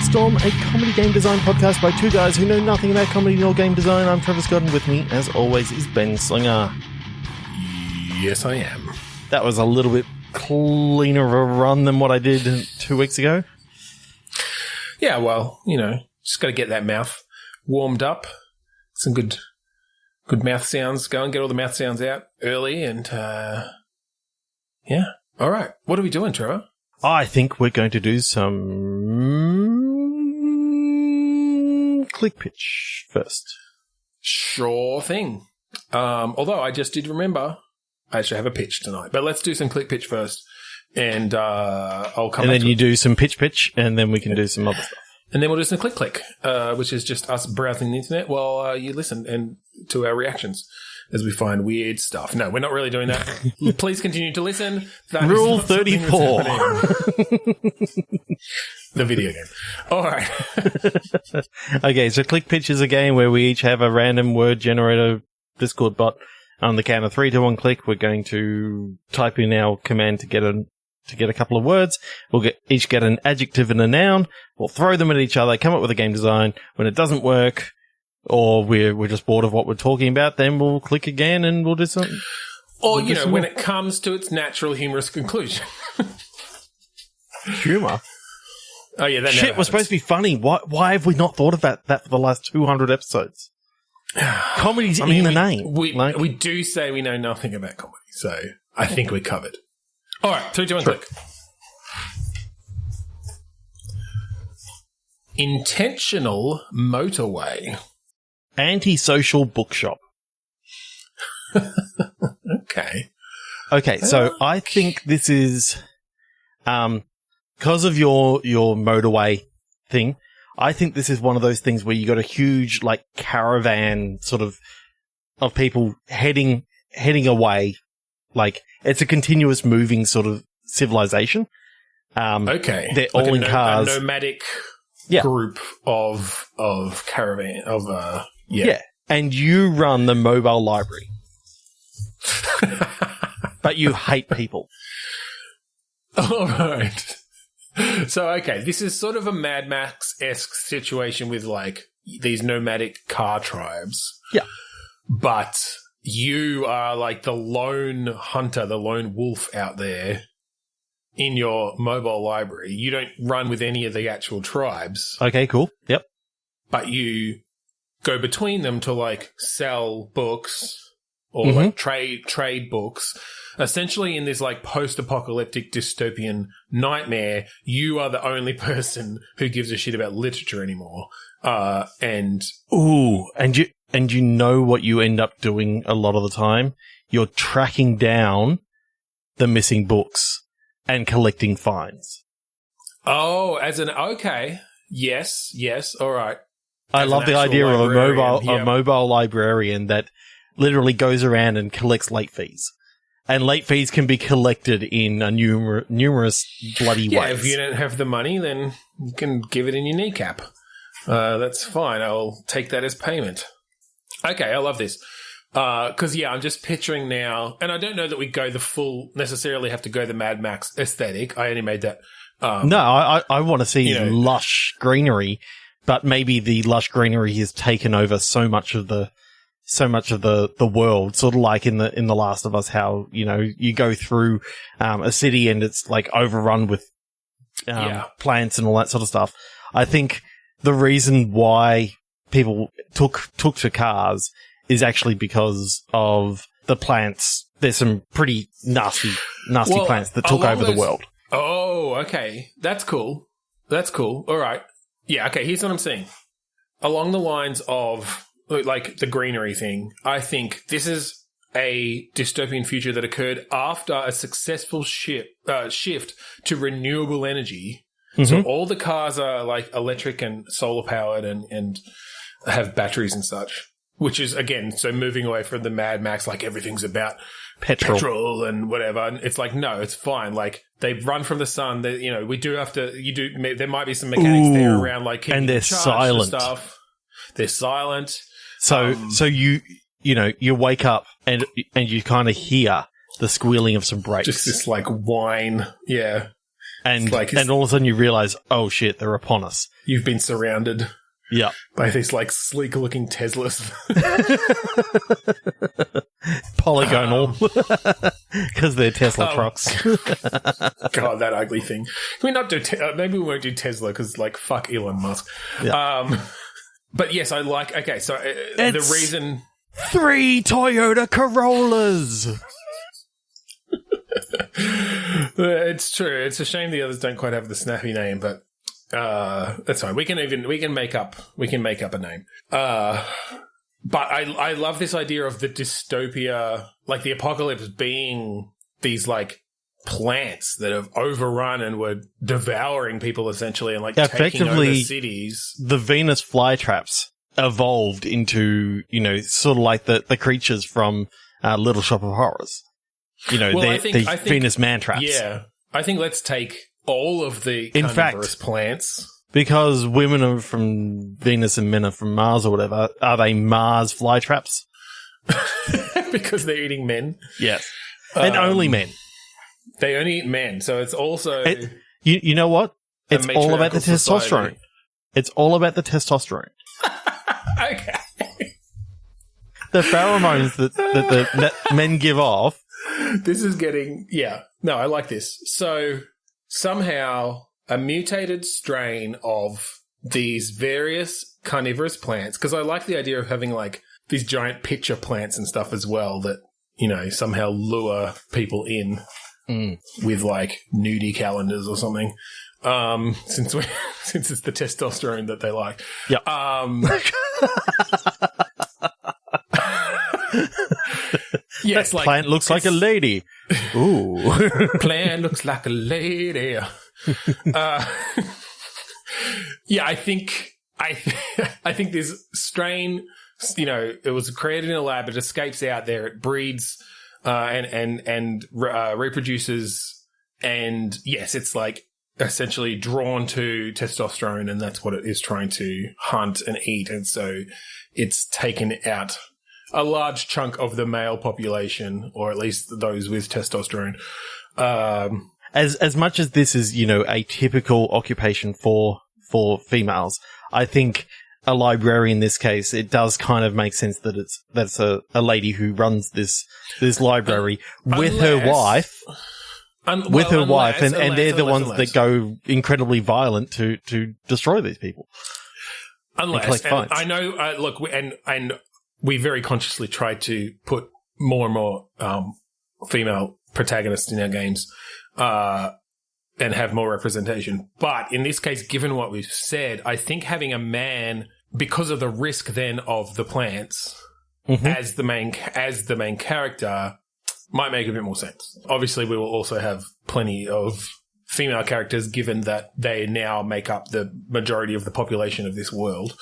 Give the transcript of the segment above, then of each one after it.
Storm, a comedy game design podcast by two guys who know nothing about comedy nor game design. I'm Trevor Scott, and with me, as always, is Ben Slinger. Yes, I am. That was a little bit cleaner of a run than what I did 2 weeks ago. Yeah, well, just got to get that mouth warmed up. Some good mouth sounds going. Get all the mouth sounds out early, and yeah. All right, what are we doing, Trevor? I think we're going to do some click pitch first. Sure thing. Although I just did remember I actually have a pitch tonight, but let's do some click pitch first, and I'll come. And back then you do some pitch, and then we can do some other stuff. And then we'll do some click, which is just us browsing the internet while you listen and to our reactions as we find weird stuff. No, we're not really doing that. Please continue to listen. Rule 34. The video game. All right. Okay, so click pitch is a game where we each have a random word generator Discord bot. On the count of 3 to 1 click, we're going to type in our command to get a couple of words. We'll each get an adjective and a noun. We'll throw them at each other, come up with a game design. When it doesn't work, or we're just bored of what we're talking about, then we'll click again and we'll do something. Or, when it comes to its natural humorous conclusion. Humor? Oh, yeah, that Shit, we're supposed to be funny. Why have we not thought about that for the last 200 episodes? Comedy's in the name. We do say we know nothing about comedy, so I think we're covered. All right, 3, 2, 1, click. Intentional motorway. Antisocial bookshop. Okay. Okay, so I think this is, because of your motorway thing, I think this is one of those things where you got a huge, caravan sort of people heading away. Like, it's a continuous moving sort of civilization. Okay. They're all in cars. A nomadic group of caravan, Yeah. And you run the mobile library. But you hate people. All right. So, okay, this is sort of a Mad Max-esque situation with, these nomadic car tribes. Yeah. But you are, the lone hunter, the lone wolf out there in your mobile library. You don't run with any of the actual tribes. Okay, cool. Yep. But you go between them to, sell books or, trade books. Essentially, in this post-apocalyptic dystopian nightmare, you are the only person who gives a shit about literature anymore. And you know what you end up doing a lot of the time? You're tracking down the missing books and collecting fines. Oh, okay. Yes, all right. I love the idea of a mobile librarian that literally goes around and collects late fees. And late fees can be collected in a numerous bloody ways. Yeah, if you don't have the money, then you can give it in your kneecap. That's fine. I'll take that as payment. Okay, I love this. Because, I'm just picturing now, and I don't know that we necessarily have to go the Mad Max aesthetic. I only made that. No, I want to see lush greenery, but maybe the lush greenery has taken over so much of the world, sort of like in the Last of Us, how, you go through, a city and it's overrun with, plants and all that sort of stuff. I think the reason why people took to cars is actually because of the plants. There's some pretty nasty plants that took over the world. Oh, okay. That's cool. All right. Yeah. Okay. Here's what I'm saying. Along the lines of, the greenery thing, I think this is a dystopian future that occurred after a successful shift to renewable energy. Mm-hmm. So all the cars are electric and solar powered and have batteries and such, which is, again, so moving away from the Mad Max, everything's about petrol and whatever. And it's no, it's fine. They run from the sun. They, we do have to, there might be some mechanics there around, keeping and they're silent. And stuff. They're silent. So you wake up and you kind of hear the squealing of some brakes. Just this whine, yeah. And all of a sudden you realize, oh shit, they're upon us. You've been surrounded. Yeah. By these like sleek looking Teslas. Polygonal. Because they're Tesla trucks. God, that ugly thing. Can we not do, maybe we won't do Tesla because like fuck Elon Musk. Yeah. But yes, I like, okay, so the reason. 3 Toyota Corollas. It's true. It's a shame the others don't quite have the snappy name, but that's fine. We can make up a name. But I love this idea of the dystopia, like the apocalypse being these like plants that have overrun and were devouring people essentially and like taking over cities. The Venus flytraps evolved into, sort of like the creatures from Little Shop of Horrors. I think Venus man traps. Yeah. I think let's take all of the carnivorous plants. Because women are from Venus and men are from Mars or whatever, are they Mars fly traps? Because they're eating men? Yes. And only men. They only eat men, so it's also... You know what? It's all about the testosterone. It's all about the testosterone. Okay. The pheromones that men give off. This is getting... Yeah. No, I like this. So... Somehow, a mutated strain of these various carnivorous plants, because I like the idea of having, like, these giant pitcher plants and stuff as well that, somehow lure people in with, like, nudie calendars or something, since it's the testosterone that they like. Yeah. Yes, that plant looks like a lady. Ooh. Plant looks like a lady. Yeah, I think this strain, it was created in a lab. It escapes out there. It breeds and reproduces. And yes, it's like essentially drawn to testosterone, and that's what it is trying to hunt and eat. And so it's taken out a large chunk of the male population, or at least those with testosterone. As much as this is, a typical occupation for females, I think a library in this case, it does kind of make sense that that's a lady who runs this library with her wife. And they're the ones that go incredibly violent to destroy these people. Unless, and I know, look, and we very consciously try to put more and more female protagonists in our games and have more representation. But in this case, given what we've said, I think having a man, because of the risk then of the plants as the main character, might make a bit more sense. Obviously, we will also have plenty of female characters, given that they now make up the majority of the population of this world.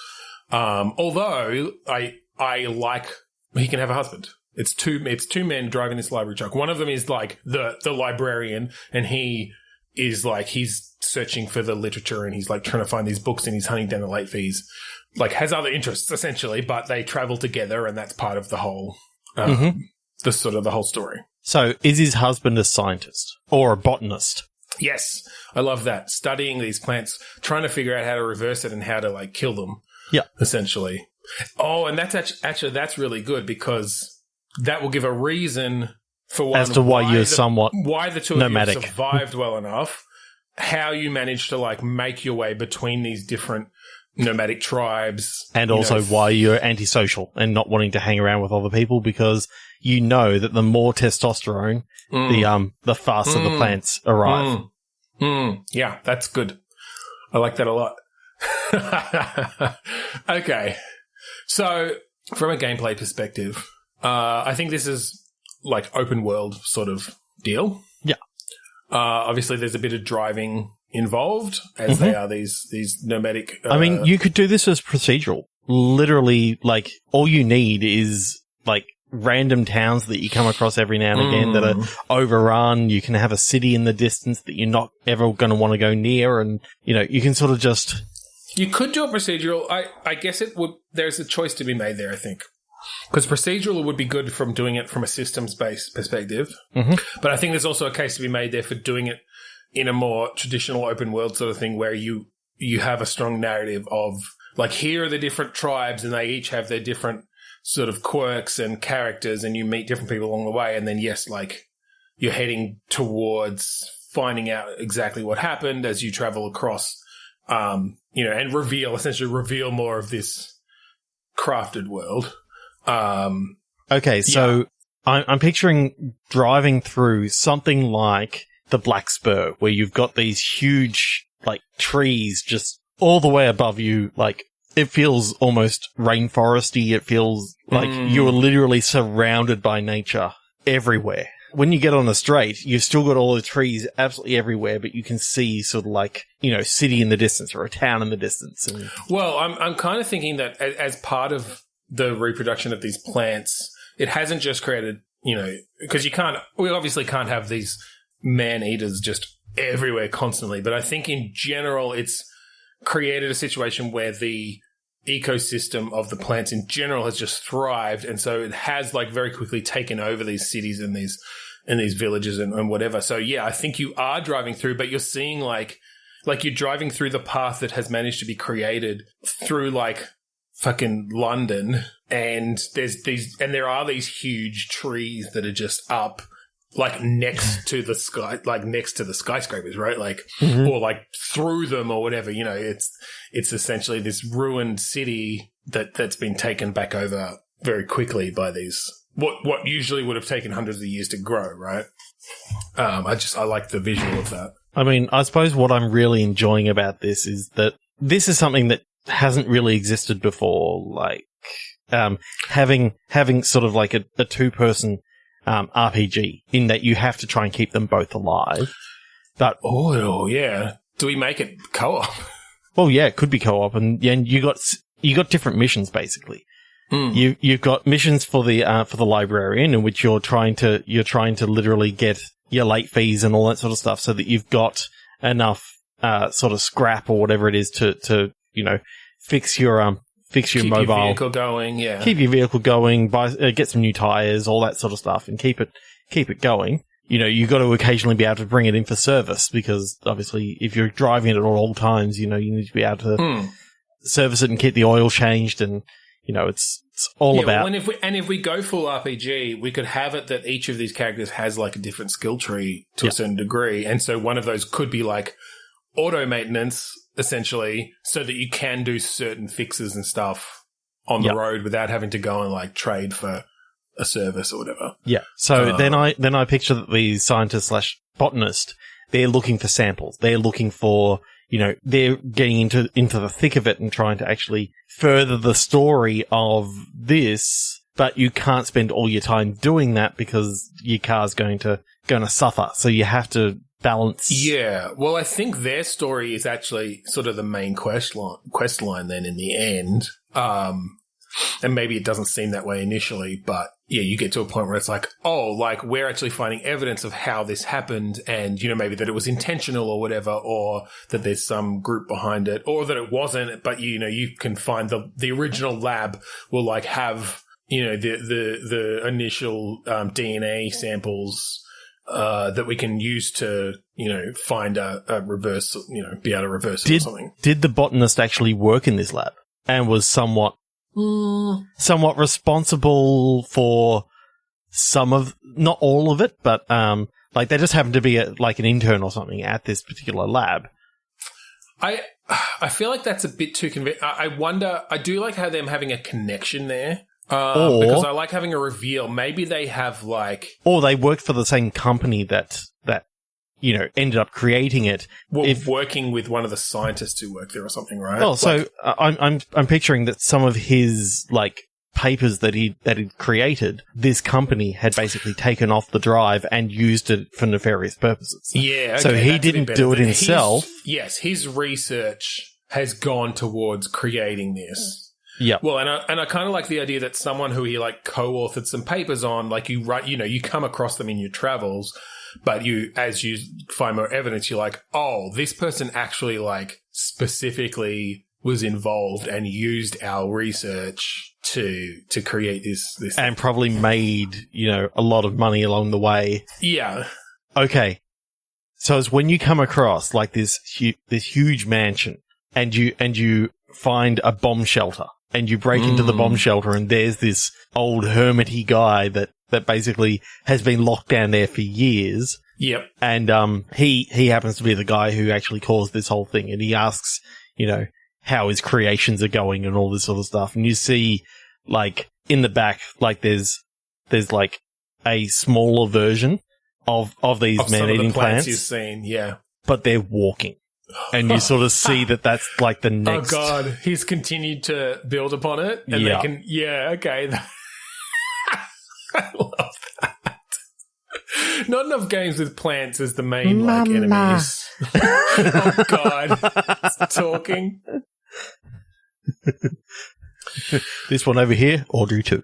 Although I like he can have a husband. It's two men driving this library truck. One of them is like the librarian, and he is like he's searching for the literature, and he's like trying to find these books, and he's hunting down the late fees. Like has other interests essentially, but they travel together, and that's part of the whole the sort of the whole story. So is his husband a scientist or a botanist? Yes, I love that. Studying these plants, trying to figure out how to reverse it and how to like kill them. Yeah, essentially. Oh, and that's actually that's really good because that will give a reason for one, as to why you're somewhat why the two nomadic. of you survived well enough, how you managed to like make your way between these different nomadic tribes, and also why you're antisocial and not wanting to hang around with other people because you know that the more testosterone, the faster the plants arrive. Yeah, that's good. I like that a lot. Okay. So, from a gameplay perspective, I think this is like open world sort of deal. Yeah. Obviously, there's a bit of driving involved, as they are these nomadic. I mean, you could do this as procedural. Literally, like all you need is like random towns that you come across every now and again that are overrun. You can have a city in the distance that you're not ever going to want to go near, and you can sort of just. You could do a procedural. I guess it would. There's a choice to be made there, I think. Because procedural would be good from doing it from a systems-based perspective. But I think there's also a case to be made there for doing it in a more traditional open world sort of thing where you have a strong narrative of, like, here are the different tribes and they each have their different sort of quirks and characters, and you meet different people along the way, and then, yes, like, you're heading towards finding out exactly what happened as you travel across, and essentially reveal more of this crafted world. Okay, so I'm picturing driving through something like the Black Spur, where you've got these huge, like, trees just all the way above you. Like, it feels almost rainforesty. It feels like you're literally surrounded by nature everywhere. When you get on the straight, you've still got all the trees absolutely everywhere, but you can see sort of like, city in the distance or a town in the distance. And well, I'm kind of thinking that as part of the reproduction of these plants, it hasn't just created, because we obviously can't have these man-eaters just everywhere constantly, but I think in general it's created a situation where the ecosystem of the plants in general has just thrived, and so it has, like, very quickly taken over these cities and these villages and whatever. So yeah, I think you are driving through, but you're seeing like you're driving through the path that has managed to be created through, like, fucking London, and there are these huge trees that are just up, like, next to the sky, like next to the skyscrapers, right? Like, or like through them or whatever. It's essentially this ruined city that's been taken back over very quickly by these what usually would have taken hundreds of years to grow, right? I like the visual of that. I mean, I suppose what I'm really enjoying about this is that this is something that hasn't really existed before, like having sort of like a two-person RPG, in that you have to try and keep them both alive. But yeah, do we make it co-op? Well, yeah, it could be co-op, and you got different missions basically. You've got missions for the librarian, in which you're trying to literally get your late fees and all that sort of stuff, so that you've got enough sort of scrap or whatever it is to fix your mobile, your vehicle going, keep your vehicle going, get some new tires, all that sort of stuff, and keep it going. You got to occasionally be able to bring it in for service, because obviously if you're driving it at all times, you need to be able to service it and keep the oil changed, and it's all about. Well, if we go full RPG, we could have it that each of these characters has, like, a different skill tree to a certain degree, and so one of those could be like auto maintenance, essentially, so that you can do certain fixes and stuff on the road without having to go and, like, trade for a service or whatever. Yeah. So then I picture that the scientist / botanist, they're looking for samples. They're looking for, they're getting into the thick of it and trying to actually further the story of this, but you can't spend all your time doing that because your car's going to suffer. So you have to balance. Yeah. Well, I think their story is actually sort of the main quest line then in the end. And maybe it doesn't seem that way initially, but yeah, you get to a point where it's like, we're actually finding evidence of how this happened, and, maybe that it was intentional or whatever, or that there's some group behind it, or that it wasn't, but, you can find the original lab will, like, have, the initial DNA samples that we can use to, find a reverse, be able to reverse it or something. Did the botanist actually work in this lab and was somewhat responsible for not all of it, but like they just happened to be like an intern or something at this particular lab? I feel like that's a bit too I wonder. I do like how them having a connection there. Because I like having a reveal. Maybe they have or they worked for the same company that ended up creating it. Well, working with one of the scientists who worked there or something, right? Well, so I'm picturing that some of his papers that he'd created, this company had basically taken off the drive and used it for nefarious purposes. Yeah. Okay, so he didn't do it himself. His research has gone towards creating this. Yeah. Well, and I kind of like the idea that someone who he co-authored some papers on, you write, you come across them in your travels, but as you find more evidence, you're like, this person actually specifically was involved and used our research to create this and probably made, a lot of money along the way. Yeah. Okay. So it's when you come across like this huge mansion and you find a bomb shelter and you break into the bomb shelter and there's this old hermity guy that basically has been locked down there for years. Yep. And he happens to be the guy who actually caused this whole thing, and he asks, how his creations are going and all this sort of stuff. And you see, like, in the back, like there's like a smaller version of these man-eating plants you've seen, yeah. But they're walking. And you sort of see that's like the next. Oh God, he's continued to build upon it, and they can. Yeah, okay. I love that. Not enough games with plants as the main like enemies. Oh God, it's talking. This one over here, Audrey too.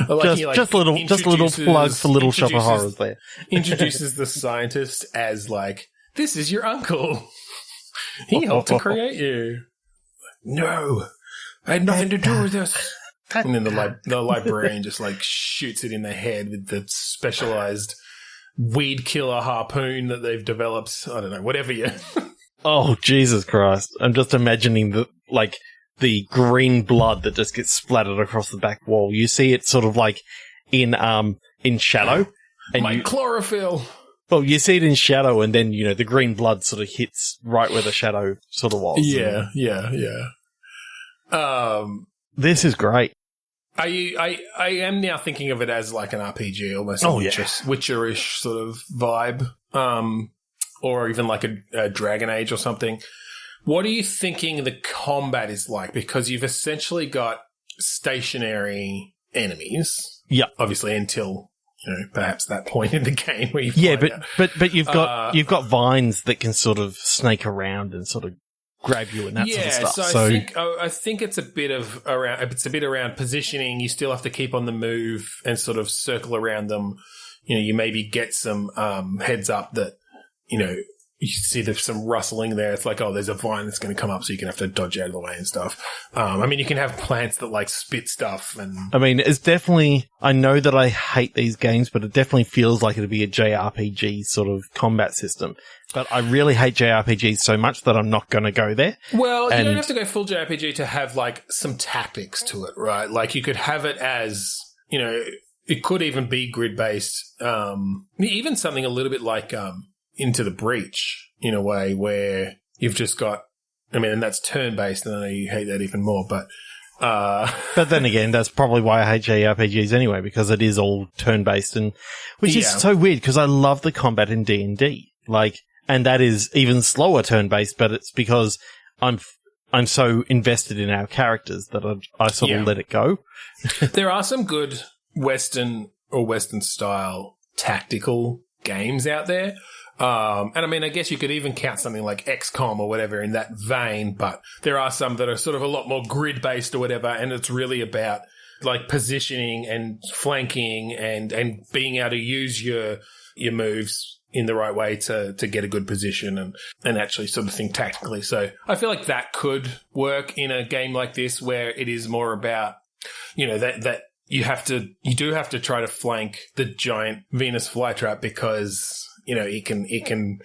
Just a little plug for Little Shop of Horrors there. Introduces the scientist as like, this is your uncle. He helped to create you. No, I had nothing to do with this. And then the librarian just like shoots it in the head with the specialized weed killer harpoon that they've developed. I don't know, whatever you. Oh, Jesus Christ. I'm just imagining the green blood that just gets splattered across the back wall. You see it sort of like in shadow. And chlorophyll. Well, you see it in shadow, and then, the green blood sort of hits right where the shadow sort of was. Yeah. This is great. I am now thinking of it as like an RPG, almost Witcher-ish sort of vibe, or even like a Dragon Age or something. What are you thinking the combat is like? Because you've essentially got stationary enemies. Yeah. Obviously until, perhaps that point in the game where you but you've got vines that can sort of snake around and sort of grab you and that sort of stuff. So I think it's a bit around positioning. You still have to keep on the move and sort of circle around them. You maybe get some heads up that, you see there's some rustling there. It's like, oh, there's a vine that's going to come up, so you're going to have to dodge out of the way and stuff. You can have plants that like spit stuff. And it's definitely, I know that I hate these games, but it definitely feels like it'd be a JRPG sort of combat system. But I really hate JRPGs so much that I'm not going to go there. Well, you don't have to go full JRPG to have like some tactics to it, right? Like you could have it as, it could even be grid-based. Even something a little bit like, Into the Breach in a way where you've just got, and that's turn-based, and I know you hate that even more, but but then again, that's probably why I hate JRPGs anyway, because it is all turn-based, and which is so weird because I love the combat in D&D, and that is even slower turn-based, but it's because I'm so invested in our characters that I sort of let it go. There are some good Western or Western style tactical games out there. I guess you could even count something like XCOM or whatever in that vein, but there are some that are sort of a lot more grid-based or whatever, and it's really about like positioning and flanking and being able to use your moves in the right way to get a good position and actually sort of think tactically. So I feel like that could work in a game like this where it is more about, that you do have to try to flank the giant Venus flytrap because it can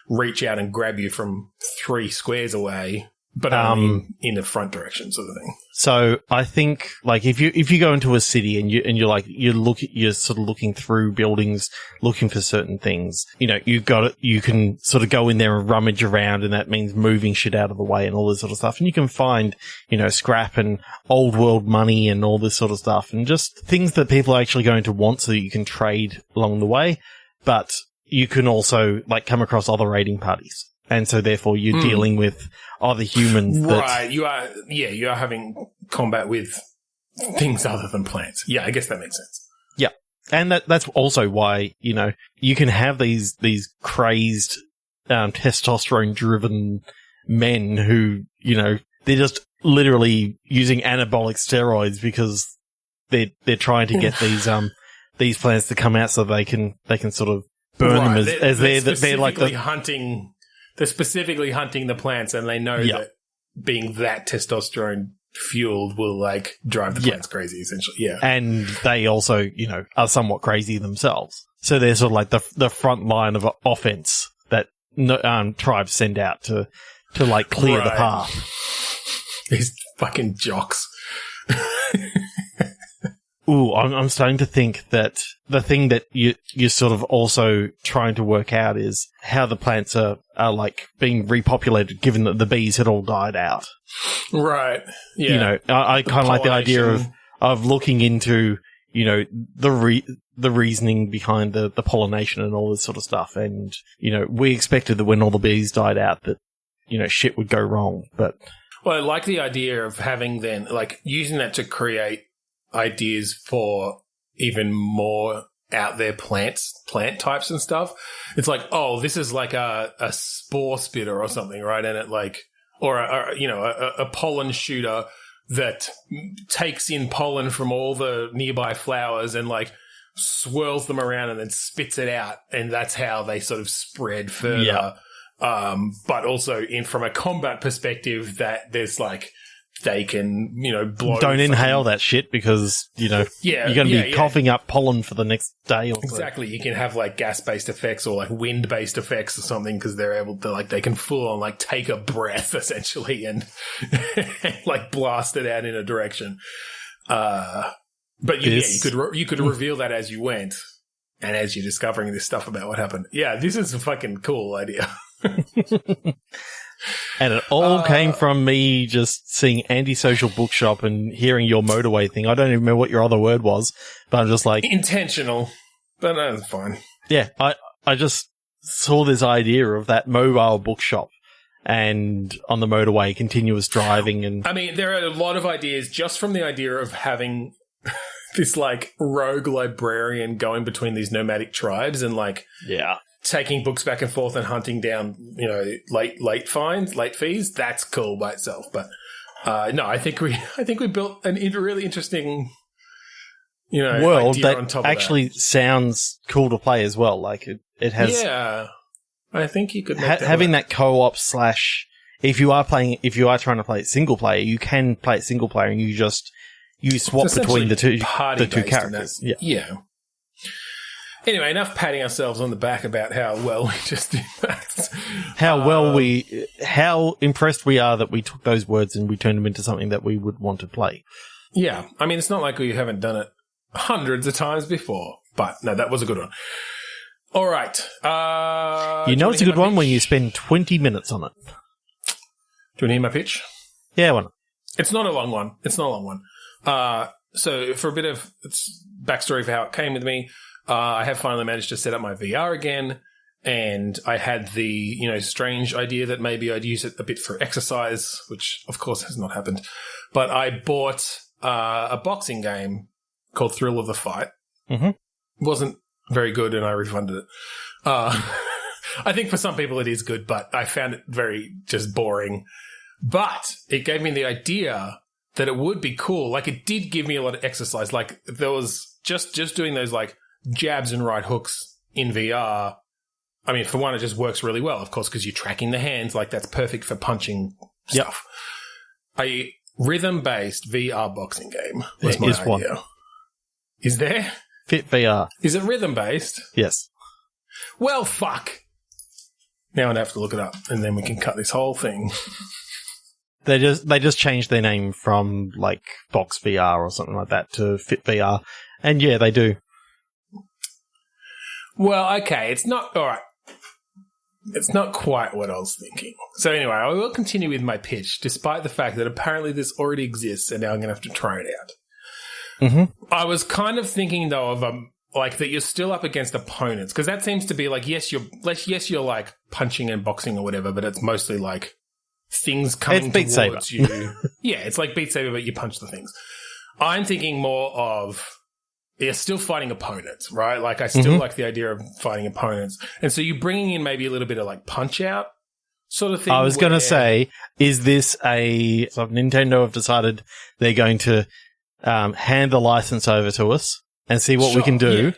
reach out and grab you from 3 squares away, but in the front direction sort of thing. So I think like if you go into a city and you're sort of looking through buildings, looking for certain things, you can sort of go in there and rummage around, and that means moving shit out of the way and all this sort of stuff. And you can find, scrap and old world money and all this sort of stuff, and just things that people are actually going to want so that you can trade along the way. But you can also like come across other raiding parties, and so therefore you're dealing with other humans. Right, you are having combat with things other than plants. Yeah, I guess that makes sense. Yeah, and that's also why you can have these crazed testosterone-driven men who they're just literally using anabolic steroids because they're trying to get these plants to come out so they can sort of burn them as they're like hunting. They're specifically hunting the plants, and they know that being that testosterone fueled will like drive the plants crazy, essentially. Yeah. And they also, you know, are somewhat crazy themselves. So they're sort of like the front line of offense that tribes send out to like clear the path. These fucking jocks. Ooh, I'm starting to think that the thing that you're sort of also trying to work out is how the plants are like being repopulated, given that the bees had all died out. Right. Yeah. You know, I kind of like the idea of looking into, you know, the reasoning behind the pollination and all this sort of stuff. And, you know, we expected that when all the bees died out that, you know, shit would go wrong, but... Well, I like the idea of having then, like, using that to create ideas for even more out there plant types and stuff. It's like, oh, this is like a spore spitter or something, right? And it like, or a pollen shooter that takes in pollen from all the nearby flowers and like swirls them around and then spits it out, and that's how they sort of spread further. Yeah. But also from a combat perspective, that there's like they can, you know, blow. Don't inhale that shit because, you know, you're going to be coughing up pollen for the next day or so. Exactly. You can have like gas-based effects or like wind-based effects or something because they're able to like, they can full on like take a breath essentially and like blast it out in a direction. But you could reveal that as you went and as you're discovering this stuff about what happened. Yeah, this is a fucking cool idea. And it all came from me just seeing Antisocial Bookshop and hearing your motorway thing. I don't even know what your other word was, but I'm just like... Intentional. But no, it's fine. Yeah, I just saw this idea of that mobile bookshop and on the motorway, continuous driving and... I mean, there are a lot of ideas just from the idea of having this, like, rogue librarian going between these nomadic tribes and, like... Yeah. Taking books back and forth and hunting down, you know, late fees. That's cool by itself. But no, I think we built a really interesting, you know, world idea that on top actually of that. Sounds cool to play as well. Like it has. Yeah, I think you could make having that co-op / if you are trying to play it single player, you can play it single player and you swap between the two characters. Yeah. Anyway, enough patting ourselves on the back about how well we just did that. How impressed we are that we took those words and we turned them into something that we would want to play. Yeah. I mean, it's not like we haven't done it hundreds of times before, but no, that was a good one. All right. It's a good one when you spend 20 minutes on it. Do you want to hear my pitch? Yeah, why not? It's not a long one. So for a bit of backstory for how it came with me, I have finally managed to set up my VR again, and I had the, you know, strange idea that maybe I'd use it a bit for exercise, which of course has not happened. But I bought a boxing game called Thrill of the Fight. Mm-hmm. It wasn't very good, and I refunded it. I think for some people it is good, but I found it very just boring. But it gave me the idea that it would be cool. Like, it did give me a lot of exercise. Like, there was just doing those, like, jabs and right hooks in VR. I mean, for one, it just works really well, of course, because you're tracking the hands. Like, that's perfect for punching stuff. Yep. A rhythm-based VR boxing game was my idea. One. Is there? Fit VR. Is it rhythm-based? Yes. Well, fuck. Now I'd have to look it up, and then we can cut this whole thing. They just changed their name from, like, Box VR or something like that to Fit VR. And, yeah, they do. Well, okay, it's not... All right. It's not quite what I was thinking. So anyway, I will continue with my pitch, despite the fact that apparently this already exists, and now I'm going to have to try it out. Mm-hmm. I was kind of thinking, though, of like that you're still up against opponents, because that seems to be like, yes, you're like punching and boxing or whatever, but it's mostly like things coming towards you. Yeah, it's like Beat Saber, but you punch the things. I'm thinking more of... You're still fighting opponents, right? Like, I still like the idea of fighting opponents. And so you're bringing in maybe a little bit of, like, punch-out sort of thing. I was going to say, is this so Nintendo have decided they're going to hand the license over to us and see what we can do?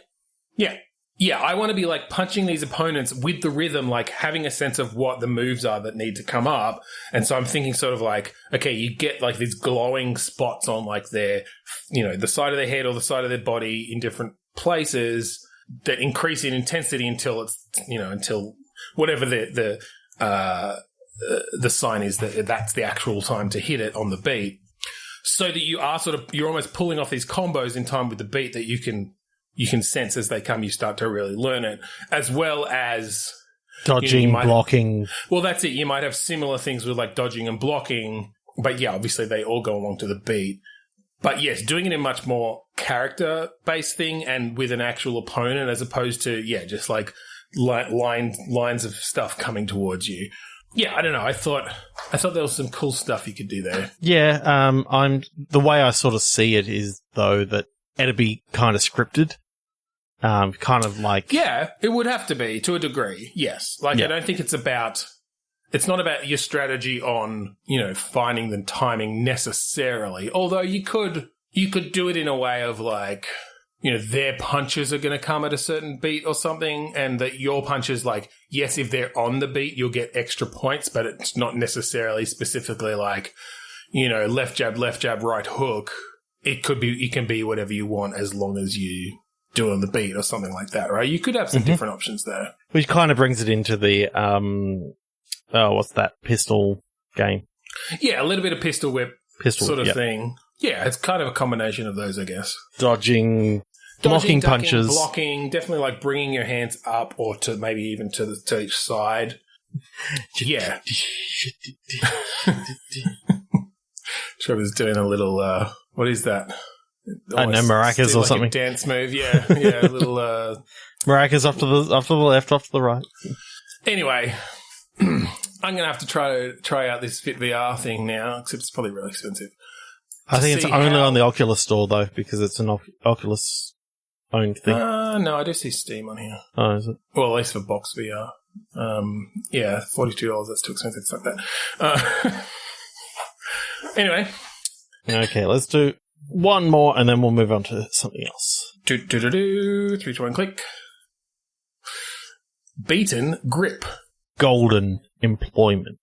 Yeah. Yeah, I want to be like punching these opponents with the rhythm, like having a sense of what the moves are that need to come up. And so I'm thinking sort of like, okay, you get like these glowing spots on like their, the side of their head or the side of their body in different places that increase in intensity until it's, until whatever the sign is that's the actual time to hit it on the beat. So that you're almost pulling off these combos in time with the beat that you can sense as they come. You start to really learn it, as well as dodging, blocking. Well, that's it. You might have similar things with like dodging and blocking, but yeah, obviously they all go along to the beat. But yes, doing it in much more character-based thing and with an actual opponent as opposed to, just like lines of stuff coming towards you. Yeah, I don't know. I thought there was some cool stuff you could do there. Yeah, the way I sort of see it is, though, that it'd be kind of scripted. Kind of like... Yeah, it would have to be, to a degree, yes. Like, I don't think it's not about your strategy on, finding the timing necessarily. Although you could do it in a way of like, their punches are going to come at a certain beat or something, and that your punches, like, yes, if they're on the beat, you'll get extra points, but it's not necessarily specifically like, left jab, right hook. It can be whatever you want as long as you do it on the beat or something like that, right? You could have some different options there. Which kind of brings it into the, what's that, pistol game? Yeah, a little bit of pistol whip sort of thing. Yeah, it's kind of a combination of those, I guess. Dodging, blocking ducking, punches. Blocking, definitely like bringing your hands up or to maybe even to each side. Yeah. Trevor's doing a little, what is that? I know, maracas or something. A dance move, yeah. A little... maracas off to the left, off to the right. Anyway, I'm going to have to try out this Fit VR thing now, except it's probably really expensive. I think it's only on the Oculus store, though, because it's an Oculus-owned thing. No, I do see Steam on here. Oh, is it? Well, at least for box VR. Yeah, $42, that's too expensive. Fuck that. Anyway. Okay, let's do one more, and then we'll move on to something else. 3, 2, 1, click. Beaten grip. Golden employment.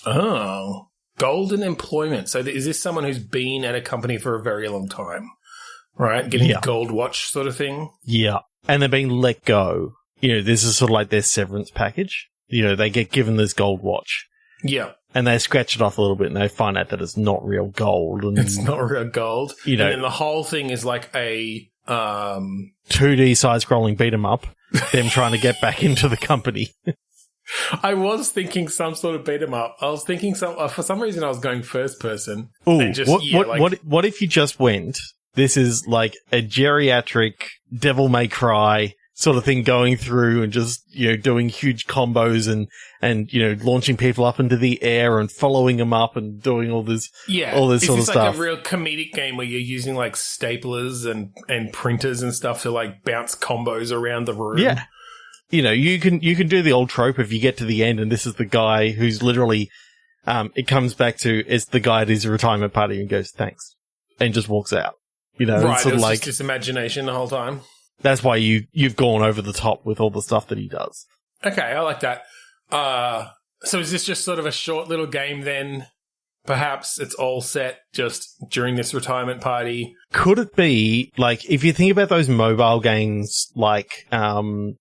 Oh, golden employment. So is this someone who's been at a company for a very long time, right? Getting a gold watch sort of thing? Yeah. And they're being let go. This is sort of like their severance package. They get given this gold watch. Yeah. And they scratch it off a little bit and they find out that it's not real gold. And, it's not real gold. And then the whole thing is like a 2D side-scrolling beat-em-up, them trying to get back into the company. I was thinking some sort of beat-em-up. I was thinking for some reason I was going first person. Ooh, what if you just went, this is like a geriatric Devil May Cry sort of thing going through and just, doing huge combos and launching people up into the air and following them up and doing all this sort of stuff. Is this like a real comedic game where you're using like staplers and printers and stuff to like bounce combos around the room? Yeah. You can do the old trope if you get to the end and this is the guy who's literally, it comes back to, it's the guy at his retirement party and goes, thanks, and just walks out. Right, it's like, just his imagination the whole time. That's why you've gone over the top with all the stuff that he does. Okay, I like that. So is this just sort of a short little game then? Perhaps it's all set just during this retirement party? Could it be, like, if you think about those mobile games like the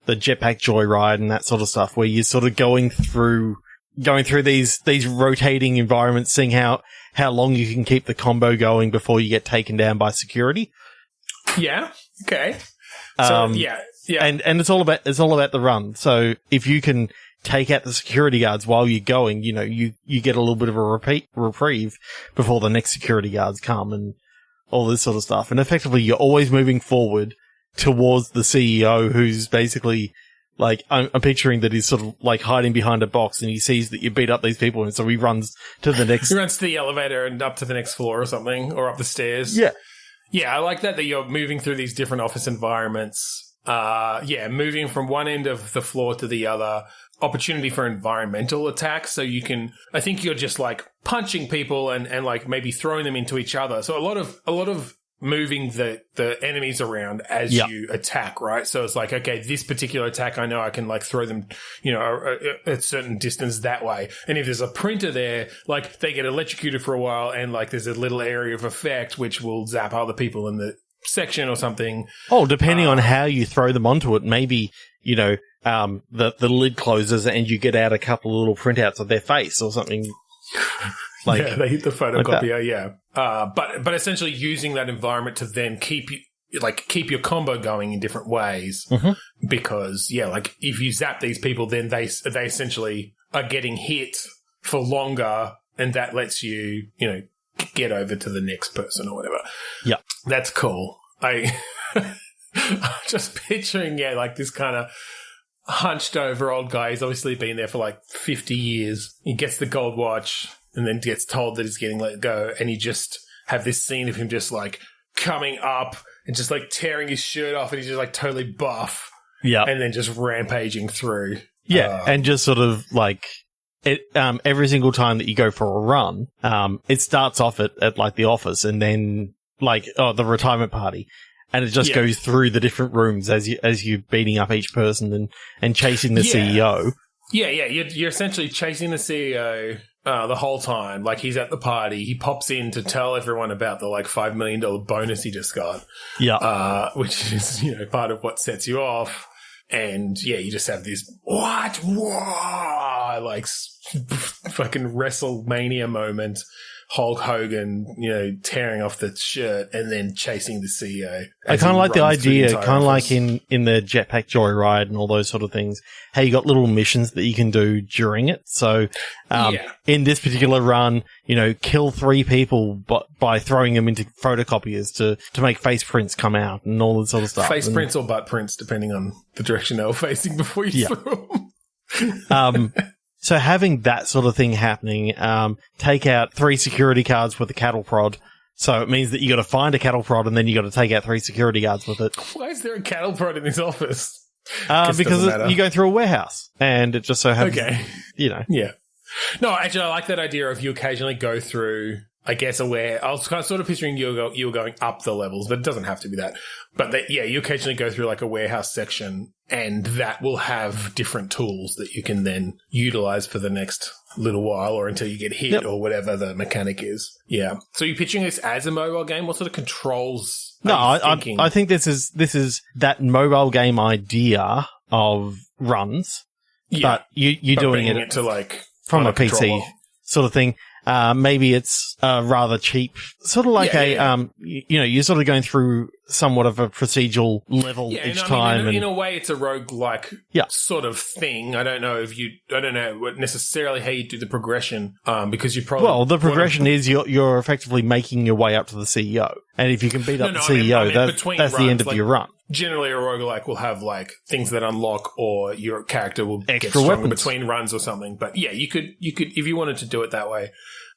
Jetpack Joyride and that sort of stuff, where you're sort of going through these rotating environments, seeing how long you can keep the combo going before you get taken down by security? Yeah. Okay. So yeah. And it's all about the run. So if you can take out the security guards while you're going, you get a little bit of a reprieve before the next security guards come and all this sort of stuff. And effectively, you're always moving forward towards the CEO, who's basically like, I'm picturing that he's sort of like hiding behind a box and he sees that you beat up these people, and so he runs to the next. He runs to the elevator and up to the next floor or something, or up the stairs. Yeah. Yeah, I like that you're moving through these different office environments. Moving from one end of the floor to the other. Opportunity for environmental attacks. So I think you're just like punching people and like maybe throwing them into each other. So a lot of moving the enemies around as you attack, right? So it's like, okay, this particular attack, I know I can like throw them, a certain distance that way. And if there's a printer there, like they get electrocuted for a while, and like there's a little area of effect which will zap other people in the section or something. Oh, depending on how you throw them onto it, maybe, the lid closes and you get out a couple of little printouts of their face or something. Like, they hit the photocopier, but essentially using that environment to then keep your combo going in different ways, because like if you zap these people, then they essentially are getting hit for longer, and that lets you get over to the next person or whatever. Yeah, that's cool. I'm just picturing like this kind of hunched over old guy. He's obviously been there for like 50 years. He gets the gold watch and then gets told that he's getting let go, and you just have this scene of him just like coming up and just like tearing his shirt off, and he's just like totally buff, and then just rampaging through, and just sort of like it. Every single time that you go for a run, it starts off at like the office, and then like the retirement party, and it just goes through the different rooms as you're beating up each person and chasing the CEO. Yeah, you're essentially chasing the CEO the whole time. Like, he's at the party. He pops in to tell everyone about the, like, $5 million bonus he just got. Yeah. Which is, part of what sets you off. And, you just have this, what? Whoa! Like, fucking WrestleMania moment. Hulk Hogan, tearing off the shirt and then chasing the CEO. I kind of like the idea, kind of like in the Jetpack Joyride and all those sort of things. How you got little missions that you can do during it. So, in this particular run, kill 3 people by throwing them into photocopiers to make face prints come out and all that sort of stuff. Face prints or butt prints, depending on the direction they were facing before you threw them. So having that sort of thing happening, take out 3 security cards with a cattle prod. So it means that you got to find a cattle prod and then you got to take out 3 security guards with it. Why is there a cattle prod in this office? Because you go through a warehouse and it just so happens, Yeah. No, actually, I like that idea of you occasionally go through, I guess, I was kind of sort of picturing you were going up the levels, but it doesn't have to be that. But you occasionally go through like a warehouse section, and that will have different tools that you can then utilize for the next little while or until you get hit or whatever the mechanic is. Yeah. So you're pitching this as a mobile game? What sort of controls are you thinking? I think this is that mobile game idea of runs, but you're doing it to like from a PC sort of thing. Maybe it's rather cheap, sort of like you're sort of going through somewhat of a procedural level each time. In a way, it's a roguelike sort of thing. I don't know what necessarily how you do the progression, because you probably the progression is you're effectively making your way up to the CEO, and if you can beat up the CEO, that's the end of your run. Generally, a roguelike will have like things that unlock, or your character will get stronger between runs or something. But you could if you wanted to do it that way.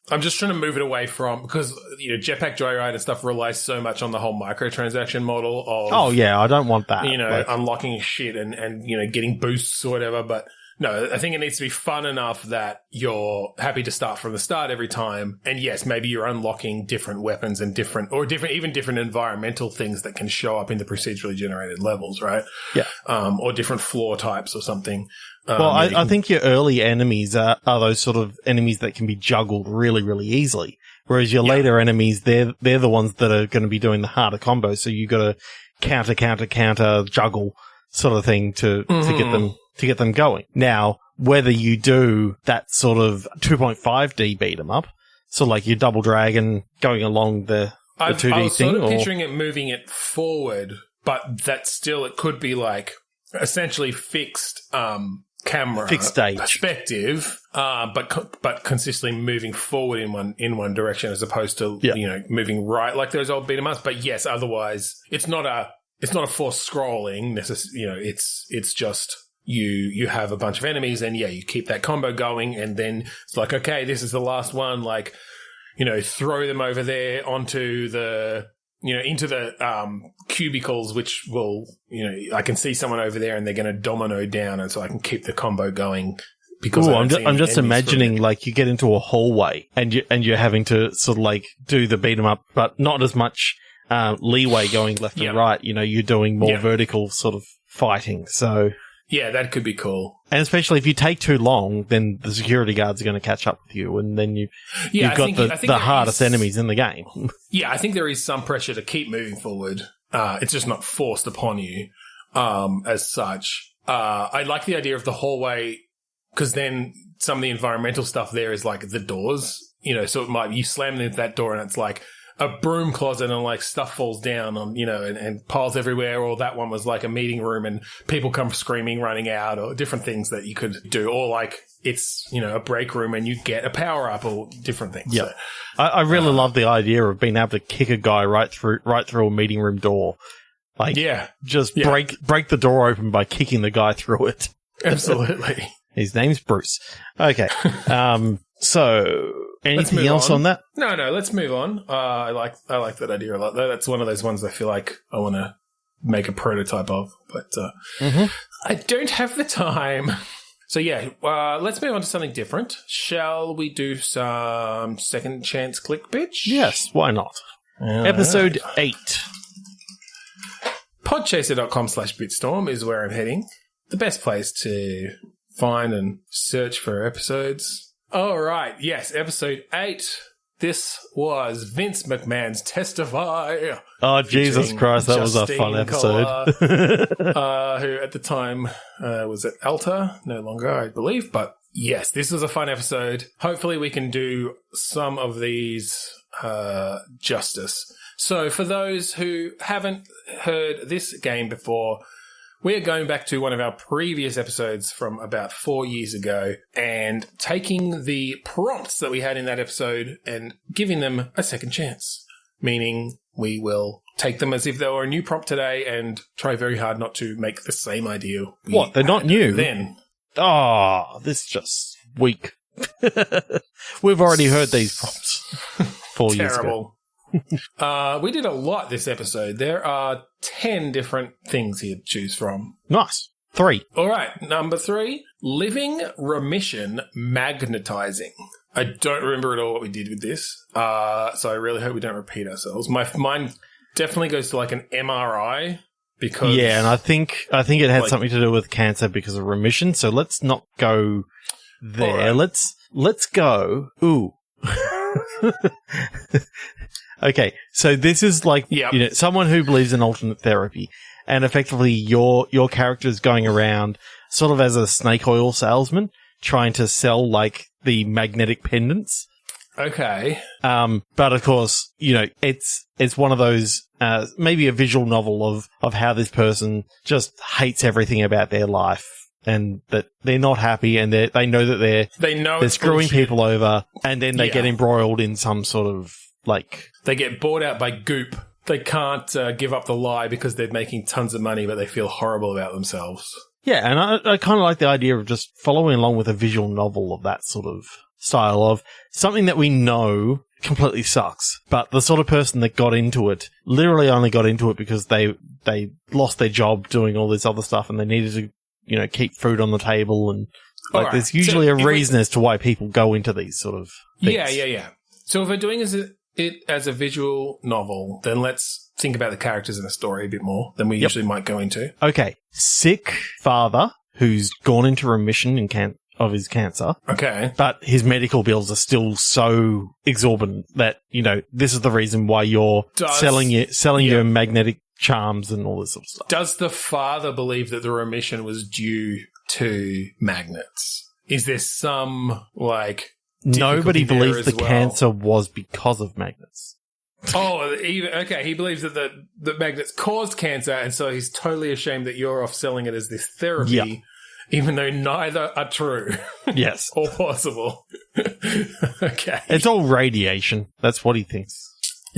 I'm just trying to move it away from, because Jetpack Joyride and stuff relies so much on the whole microtransaction model of I don't want that. Unlocking shit and getting boosts or whatever. But no, I think it needs to be fun enough that you're happy to start from the start every time. And yes, maybe you're unlocking different weapons and different environmental things that can show up in the procedurally generated levels, right? Yeah. Or different floor types or something. I think your early enemies are those sort of enemies that can be juggled really, really easily. Whereas your later enemies, they're the ones that are going to be doing the harder combos. So you got to counter, juggle sort of thing to get them going. Now, whether you do that sort of 2.5D beat 'em up, so like your Double Dragon going along the 2D thing. I was sort of picturing it moving it forward, but that still, it could be like essentially fixed, camera fixed stage perspective, but consistently moving forward in one direction as opposed to moving right like those old beat 'em ups. But yes, otherwise it's not a forced scrolling it's just you have a bunch of enemies and you keep that combo going, and then it's like, okay, this is the last one, like throw them over there onto the into the cubicles, which will, I can see someone over there and they're going to domino down, and so I can keep the combo going. Because I'm just imagining like you get into a hallway and you're having to sort of like do the beat 'em up, but not as much leeway going left and right. You know, you're doing more vertical sort of fighting. So yeah, that could be cool. And especially if you take too long, then the security guards are going to catch up with you, and then you've got the hardest enemies in the game. Yeah, I think there is some pressure to keep moving forward. It's just not forced upon you as such. I like the idea of the hallway, because then some of the environmental stuff there is like the doors, you know, so it might, you slam into that door and it's like a broom closet and like stuff falls down on, you know, and piles everywhere, or that one was like a meeting room and people come screaming, running out, or different things that you could do, or like it's, you know, a break room and you get a power up, or different things. Yeah. So, I really love the idea of being able to kick a guy right through a meeting room door. Like, break the door open by kicking the guy through it. Absolutely. His name's Bruce. Okay. So anything else on that? No, let's move on. I like that idea a lot. That's one of those ones I feel like I want to make a prototype of, but I don't have the time. So yeah, let's move on to something different. Shall we do some second chance click pitch? Yes, why not? Episode 8. Podchaser.com/bitstorm is where I'm heading. The best place to find and search for episodes. All right. Yes. Episode 8. This was Vince McMahon's Testify. Oh, Jesus Christ. That was a fun episode. Who at the time was at Alta. No longer, I believe. But yes, this was a fun episode. Hopefully we can do some of these justice. So for those who haven't heard this game before, we are going back to one of our previous episodes from about 4 years ago and taking the prompts that we had in that episode and giving them a second chance, meaning we will take them as if they were a new prompt today and try very hard not to make the same idea. What? They're not new? Then. Oh, this is just weak. We've already heard these prompts 4 years ago. We did a lot this episode. There are 10 different things here to choose from. Nice. 3. All right. Number 3, living remission magnetizing. I don't remember at all what we did with this. So I really hope we don't repeat ourselves. My mind definitely goes to like an MRI because... Yeah, and I think it had something to do with cancer because of remission. So let's not go there. Right. Let's go... Ooh. Okay, so this is like, you know, someone who believes in alternate therapy, and effectively your character's going around sort of as a snake oil salesman, trying to sell like the magnetic pendants. Okay. But of course, you know, it's one of those, maybe a visual novel of how this person just hates everything about their life. And that they're not happy, and they know that they're screwing people over, and then they get embroiled in some sort of like... They get bought out by goop. They can't give up the lie because they're making tons of money, but they feel horrible about themselves. Yeah, and I kind of like the idea of just following along with a visual novel of that sort of style of something that we know completely sucks, but the sort of person that got into it literally only got into it because they lost their job doing all this other stuff, and they needed to, you know, keep food on the table, and like there's usually a reason as to why people go into these sort of things. Yeah. So if we're doing it as a visual novel, then let's think about the characters in the story a bit more than we usually might go into. Okay. Sick father who's gone into remission of his cancer. Okay. But his medical bills are still so exorbitant that, you know, this is the reason why you're selling your magnetic charms and all this sort of stuff. Does the father believe that the remission was due to magnets? Is there some, like... Nobody believes the cancer was because of magnets. Oh, he believes that the magnets caused cancer, and so he's totally ashamed that you're off selling it as this therapy, even though neither are true. Yes. Or possible. Okay. It's all radiation. That's what he thinks.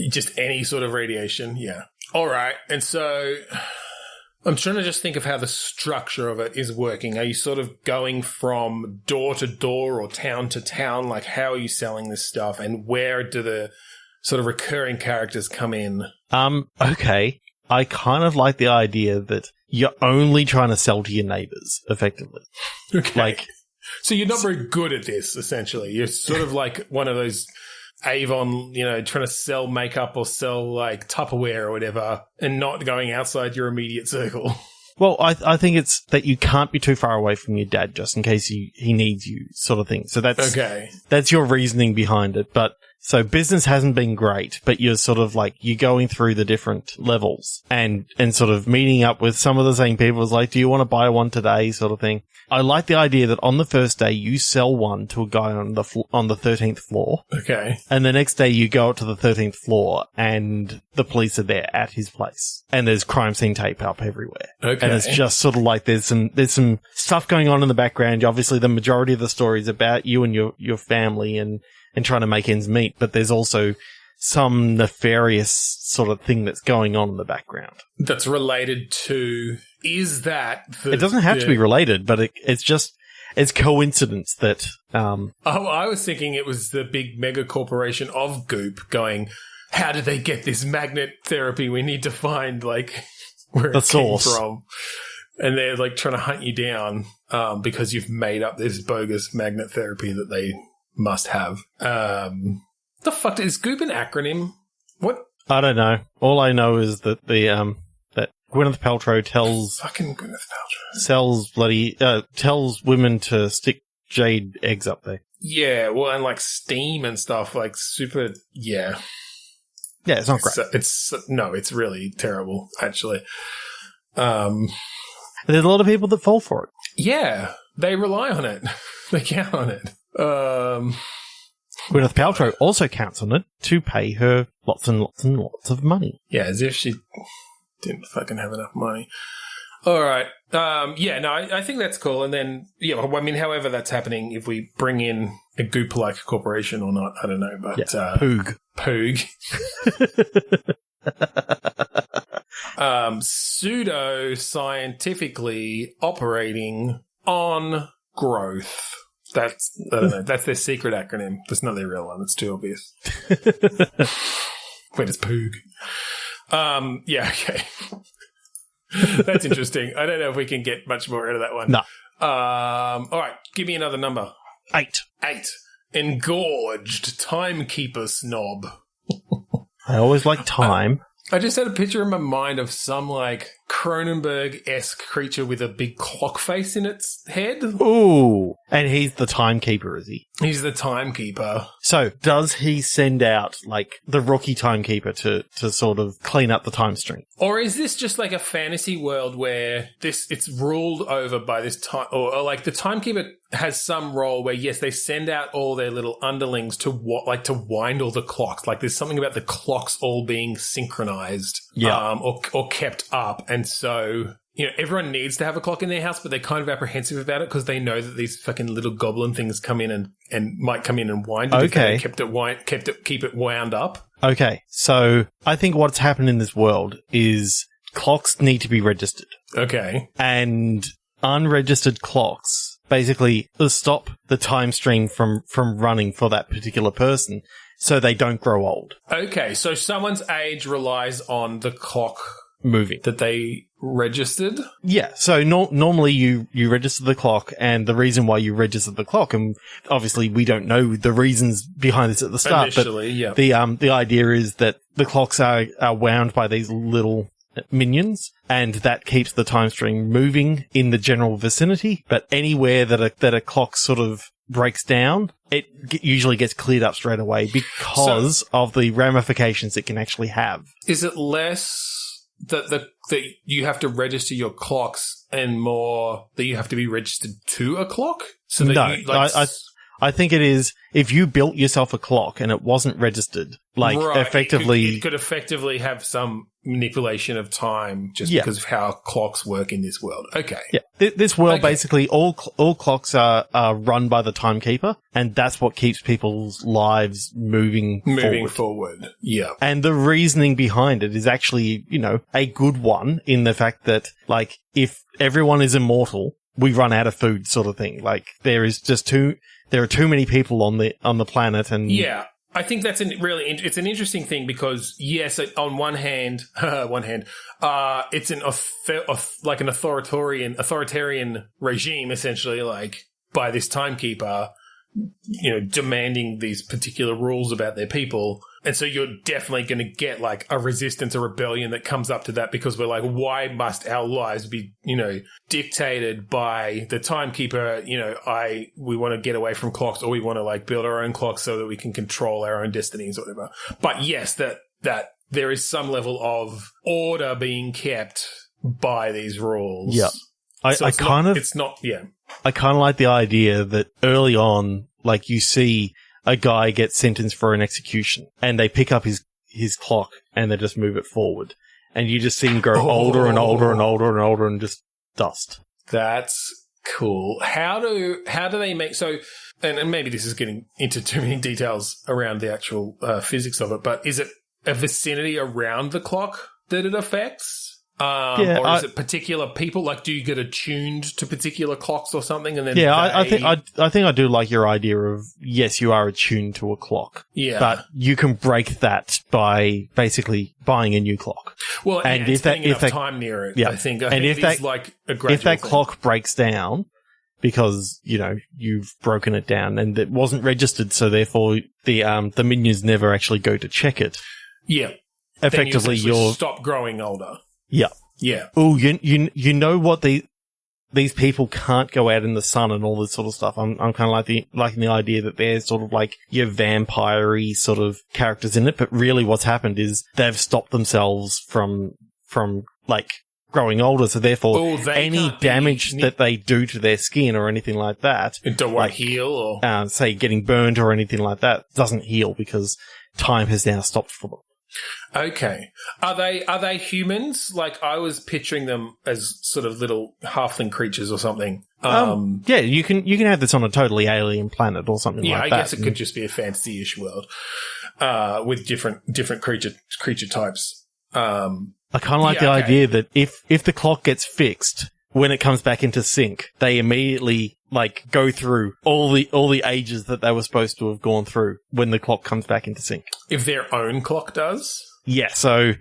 Just any sort of radiation, yeah. All right, and so... I'm trying to just think of how the structure of it is working. Are you sort of going from door to door or town to town? Like, how are you selling this stuff, and where do the sort of recurring characters come in? Okay. I kind of like the idea that you're only trying to sell to your neighbours, effectively. Okay. Like, so you're not very good at this, essentially. You're sort of like one of those Avon, trying to sell makeup or sell like Tupperware or whatever and not going outside your immediate circle. Well, I think it's that you can't be too far away from your dad just in case he needs you, sort of thing. So that's your reasoning behind it. But so business hasn't been great, but you're sort of like, you're going through the different levels and sort of meeting up with some of the same people. It's like, do you want to buy one today, sort of thing. I like the idea that on the first day you sell one to a guy on the 13th floor. Okay. And the next day you go up to the 13th floor and the police are there at his place. And there's crime scene tape up everywhere. Okay. And it's just sort of like there's some stuff going on in the background. Obviously the majority of the story is about you and your family and trying to make ends meet, but there's also some nefarious sort of thing that's going on in the background. That's related to... Is that... It doesn't have to be related, but it's coincidence that... I was thinking it was the big mega corporation of Goop going, how did they get this magnet therapy? We need to find, like, where the it source came from. And they're, like, trying to hunt you down because you've made up this bogus magnet therapy that they must have. The fuck? Is Goop an acronym? What? I don't know. All I know is that that Gwyneth Paltrow tells women to stick jade eggs up there. Yeah, well, and like steam and stuff, like super. Yeah, it's not great. It's really terrible, actually. There's a lot of people that fall for it. Yeah, they rely on it. They count on it. Gwyneth Paltrow also counts on it to pay her lots and lots and lots of money. Yeah, as if she didn't fucking have enough money. All right. I think that's cool. And then, however that's happening, if we bring in a Goop-like corporation or not, I don't know. But Poog. Pseudo-scientifically operating on growth. I don't know. That's their secret acronym. That's not their real one. It's too obvious. Wait, it's Poog. Okay. That's interesting. I don't know if we can get much more out of that one. No. All right. Give me another number. 8. Engorged timekeeper snob. I always like time. I just had a picture in my mind of some, like, Cronenberg-esque creature with a big clock face in its head. Ooh. And he's the timekeeper, is he? He's the timekeeper. So, does he send out, like, the rookie timekeeper to sort of clean up the time stream? Or is this just, like, a fantasy world where it's ruled over by this time... Or, like, the timekeeper has some role where, yes, they send out all their little underlings to wind all the clocks. Like, there's something about the clocks all being synchronized. Yeah. Or kept up. And so... everyone needs to have a clock in their house, but they're kind of apprehensive about it because they know that these fucking little goblin things come in and might come in and wind it. Okay. If they keep it wound up. Okay. So I think what's happened in this world is clocks need to be registered. Okay. And unregistered clocks basically stop the time stream from running for that particular person so they don't grow old. Okay. So someone's age relies on the clock moving that they registered. Yeah, so normally you register the clock, and the reason why you register the clock, and obviously we don't know the reasons behind this at the start. Initially, yeah. The idea is that the clocks are wound by these little minions, and that keeps the time stream moving in the general vicinity. But anywhere that a clock sort of breaks down, it usually gets cleared up straight away because of the ramifications it can actually have. Is it less that you have to register your clocks and more that you have to be registered to a clock? So that no, I think it is if you built yourself a clock and it wasn't registered, effectively... It could effectively have some manipulation of time just because of how clocks work in this world. Okay. Yeah. This world, basically, all clocks are run by the timekeeper, and that's what keeps people's lives moving forward. Yeah. And the reasoning behind it is actually, a good one in the fact that, like, if everyone is immortal, we run out of food sort of thing. Like, there are too many people on the planet, and I think that's it's an interesting thing because yes, on one hand, it's an authoritarian regime essentially, like by this timekeeper demanding these particular rules about their people. And so you're definitely going to get like a resistance, a rebellion that comes up to that because we're like, why must our lives be, dictated by the timekeeper? We want to get away from clocks, or we want to like build our own clocks so that we can control our own destinies or whatever. But yes, that there is some level of order being kept by these rules. Yeah. I kind of like the idea that early on, like you see a guy get sentenced for an execution and they pick up his clock and they just move it forward. And you just see him grow older and older and older and older and just dust. That's cool. How do they make, so, and maybe this is getting into too many details around the actual physics of it, but is it a vicinity around the clock that it affects? Or is it particular people? Like, do you get attuned to particular clocks or something? And then I think I do like your idea of, yes, you are attuned to a clock. Yeah, but you can break that by basically buying a new clock. Well, and if that time near it, I think it is like a gradual if that thing. clock breaks down because you've broken it down and it wasn't registered, so therefore the minions never actually go to check it. Yeah, effectively you're stop growing older. Yeah. Yeah. Oh, you know what these people can't go out in the sun and all this sort of stuff. I'm kind of liking the idea that they're sort of like your vampire-y sort of characters in it, but really what's happened is they've stopped themselves from like growing older, so therefore any damage that they do to their skin or anything like that, it don't want to heal, or say getting burned or anything like that, doesn't heal because time has now stopped for them. Okay. Are they humans? Like, I was picturing them as sort of little halfling creatures or something. Yeah, you can have this on a totally alien planet or something like that. Yeah, I guess it could just be a fantasy-ish world with different creature types. I kind of like the idea that if the clock gets fixed, when it comes back into sync, they immediately like go through all the ages that they were supposed to have gone through when the clock comes back into sync. If their own clock does? Yeah, so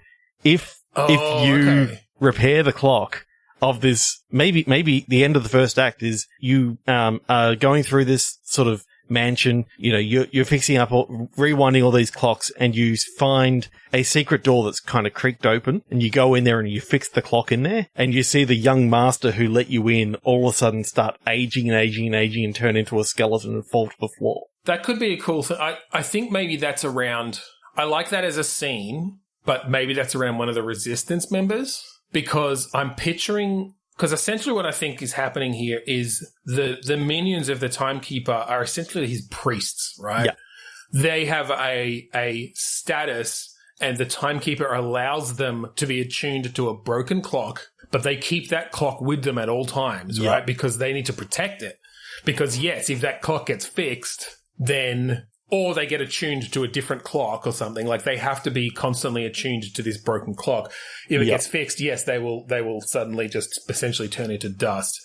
if you repair the clock of this, maybe the end of the first act is you are going through this sort of mansion, you're fixing up rewinding all these clocks, and you find a secret door that's kind of creaked open, and you go in there and you fix the clock in there, and you see the young master who let you in all of a sudden start aging and turn into a skeleton and fall to the floor. That could be a cool thing. I think maybe that's around, I like that as a scene, but maybe that's around one of the Resistance members, because I'm picturing, because essentially what I think is happening here is the minions of the timekeeper are essentially his priests, right? Yeah. They have a status, and the timekeeper allows them to be attuned to a broken clock, but they keep that clock with them at all times, right? Because they need to protect it. Because yes, if that clock gets fixed, then, or they get attuned to a different clock or something, like they have to be constantly attuned to this broken clock. If it gets fixed, yes, they will suddenly just essentially turn into dust,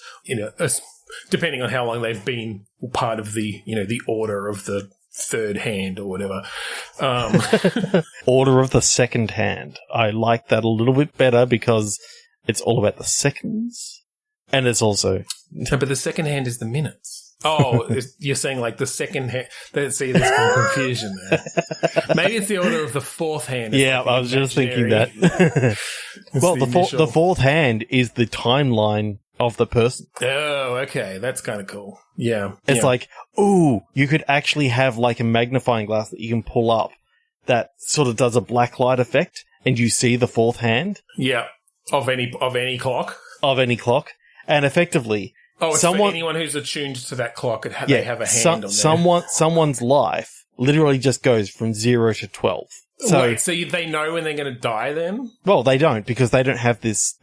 depending on how long they've been part of the, the order of the third hand or whatever. Order of the second hand. I like that a little bit better because it's all about the seconds, and it's also... No, but the second hand is the minutes. Oh, you're saying like the second hand. See, there's some confusion there. Maybe it's the order of the fourth hand. Yeah, I was just thinking that. Well, the fourth hand is the timeline of the person. Oh, okay. That's kind of cool. Yeah. It's like, ooh, you could actually have like a magnifying glass that you can pull up that sort of does a black light effect, and you see the fourth hand. Yeah. Of any clock. Of any clock. And effectively... Oh, it's for anyone who's attuned to that clock. They have a hand on there. Someone's life literally just goes from 0 to 12. So they know when they're going to die then? Well, they don't, because they don't have this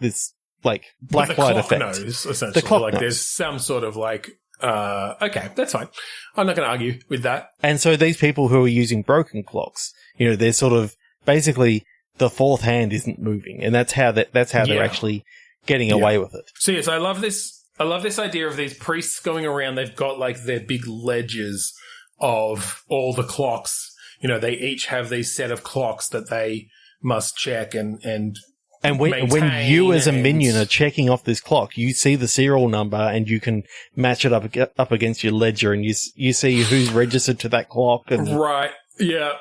like black light effect. Knows, essentially. The clock knows. There's some sort of like, okay, that's fine. I'm not going to argue with that. And so these people who are using broken clocks, they're sort of basically the fourth hand isn't moving, and that's how they're actually getting away with it. So yes, I love this idea of these priests going around. They've got like their big ledgers of all the clocks. They each have these set of clocks that they must check and And when you as a minion are checking off this clock, you see the serial number and you can match it up against your ledger, and you see who's registered to that clock. Right. Yeah.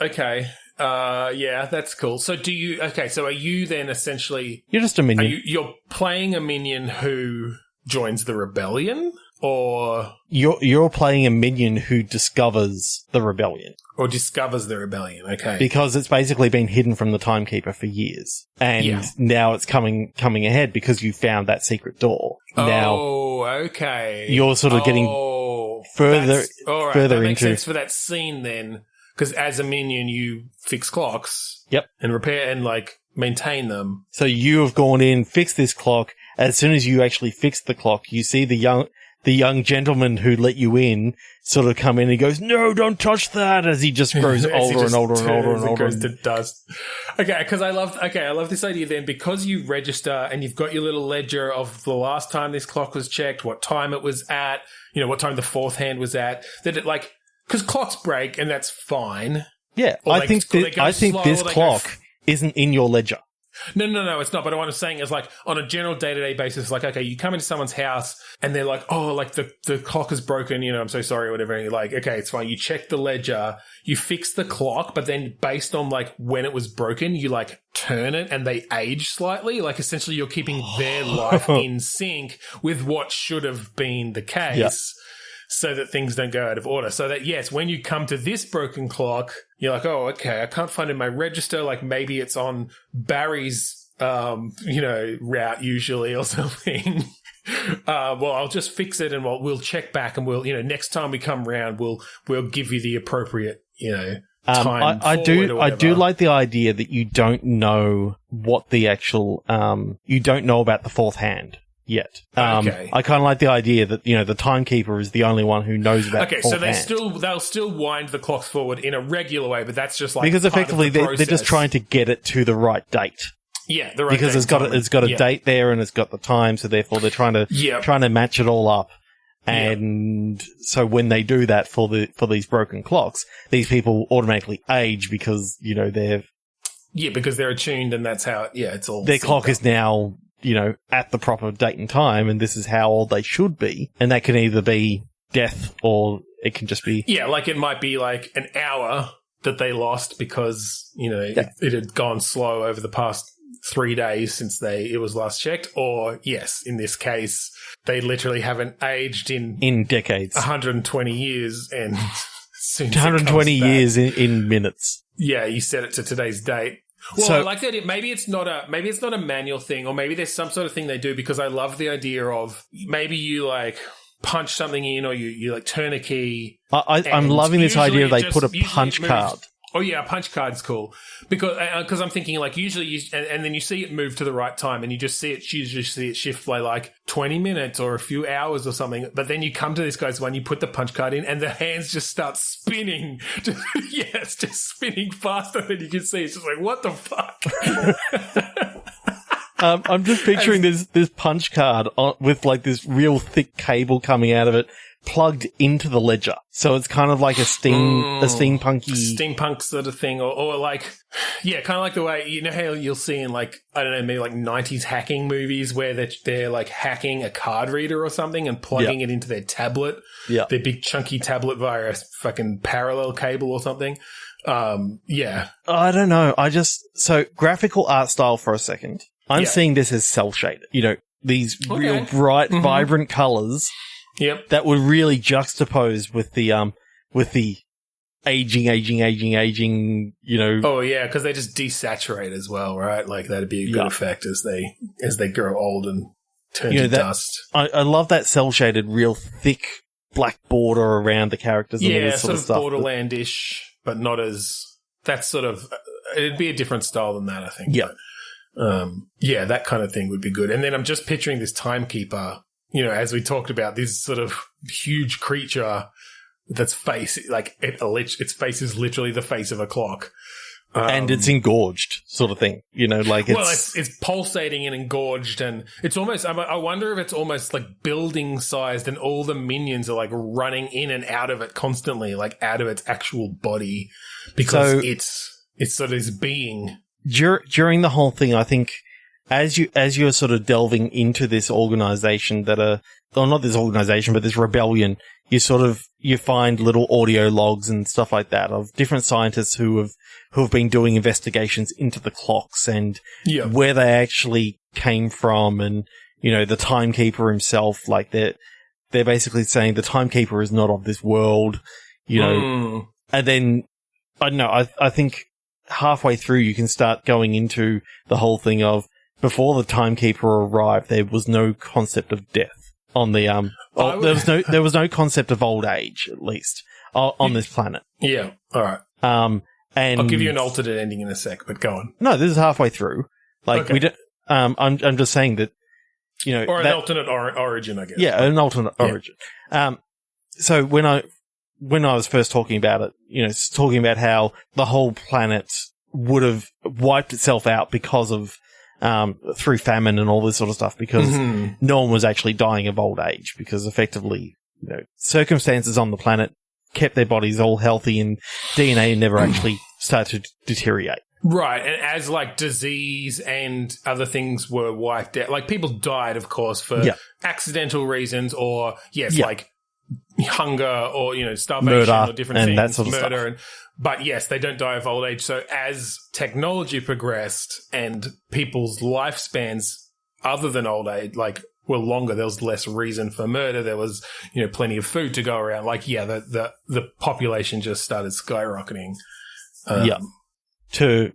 Okay. Yeah, that's cool. So so are you then essentially... You're just a minion. You're playing a minion who joins the rebellion, or... You're playing a minion who discovers the rebellion. Or discovers the rebellion, okay. Because it's basically been hidden from the timekeeper for years. And now it's coming ahead because you found that secret door. Oh, okay. You're sort of getting further that makes into... sense for that scene then. Because as a minion, you fix clocks. Yep. And repair and, maintain them. So you have gone in, fixed this clock. As soon as you actually fix the clock, you see the young gentleman who let you in sort of come in and he goes, "No, don't touch that," as he just grows older and older and older and older. Goes to dust. Okay, because I love this idea then, because you register and you've got your little ledger of the last time this clock was checked, what time it was at, what time the fourth hand was at, that it because clocks break and that's fine. Yeah, I think this clock isn't in your ledger. No, it's not. But what I'm saying is, on a general day-to-day basis, okay, you come into someone's house and they're like, "Oh, the clock is broken, I'm so sorry," or whatever. And you're like, "Okay, it's fine." You check the ledger, you fix the clock, but then based on, when it was broken, you, turn it and they age slightly. Essentially, you're keeping their life in sync with what should have been the case. Yeah. So that things don't go out of order. So that, yes, when you come to this broken clock, you're like, "Oh, okay, I can't find it in my register. Maybe it's on Barry's, route usually or something." Well, I'll just fix it and we'll check back and we'll, next time we come round, we'll give you the appropriate, time. I do like the idea that you don't know what the actual, you don't know about the fourth hand yet. Okay. I kind of like the idea that, the timekeeper is the only one who knows about the fourth hand. So they'll still wind the clocks forward in a regular way, but that's just because effectively they're just trying to get it to the right date. Yeah, the right because date. it's got a date there and it's got the time, so therefore they're trying to match it all up. And so when they do that for these broken clocks, these people automatically age because they're because they're attuned, and that's how it's all their clock is now at the proper date and time, and this is how old they should be. And that can either be death or it can just be... Yeah, it might be an hour that they lost because, it had gone slow over the past 3 days since it was last checked. Or, yes, in this case, they literally haven't aged in decades. 120 years and soon 120 years in minutes. Yeah, you set it to today's date. Well, so, I like that. Maybe it's not a manual thing, or maybe there's some sort of thing they do, because I love the idea of maybe you punch something in, or you turn a key. I'm loving this idea they put a punch card. Oh yeah, a punch card's cool because I'm thinking usually and then you see it move to the right time, and you usually see it shift by 20 minutes or a few hours or something. But then you come to this guy's one, you put the punch card in, and the hands just start spinning. It's just spinning faster than you can see. It's just what the fuck. I'm just picturing this punch card with this real thick cable coming out of it, plugged into the ledger. So it's kind of like a steampunk sort of thing, or kind of like the way, how you'll see in I don't know, maybe 90s hacking movies where they're hacking a card reader or something and plugging it into their tablet, their big chunky tablet via a fucking parallel cable or something. I don't know. So graphical art style for a second. I'm seeing this as cell shaded. These real bright, vibrant colors. Yep. That would really juxtapose with the aging, Oh yeah, because they just desaturate as well, right? That'd be a good effect as they grow old and turn to dust. I love that cell shaded, real thick black border around the characters and all this sort of stuff. Borderlandish, but not as... That's sort of... It'd be a different style than that, I think. Yeah. That kind of thing would be good. And then I'm just picturing this timekeeper, as we talked about, this sort of huge creature that's face, its face is literally the face of a clock. And it's engorged, sort of thing. It's pulsating and engorged, and it's almost, I wonder if it's almost building sized, and all the minions are running in and out of it constantly, out of its actual body, because it's sort of this being. during the whole thing, I think as you're sort of delving into this organization not this organization, but this rebellion, you find little audio logs and stuff like that of different scientists who have been doing investigations into the clocks and where they actually came from, and the timekeeper himself. Like they're basically saying the timekeeper is not of this world, and then I don't know. I think halfway through you can start going into the whole thing of before the timekeeper arrived, there was no concept of death on the there was no concept of old age, at least on this planet. Yeah. All right. And I'll give you an alternate ending in a sec, but go on. No, this is halfway through. Like we don't. I'm just saying that or an alternate origin, I guess. Yeah, an alternate origin. So when I was first talking about it, talking about how the whole planet would have wiped itself out because of through famine and all this sort of stuff, because no one was actually dying of old age, because effectively, circumstances on the planet kept their bodies all healthy and DNA never actually started to deteriorate. Right, and as disease and other things were wiped out, people died, of course, for accidental reasons, or hunger, or starvation, murder, or different and things, that sort of stuff. But yes, they don't die of old age. So as technology progressed and people's lifespans, other than old age, were longer, there was less reason for murder. There was plenty of food to go around. The population just started skyrocketing. To,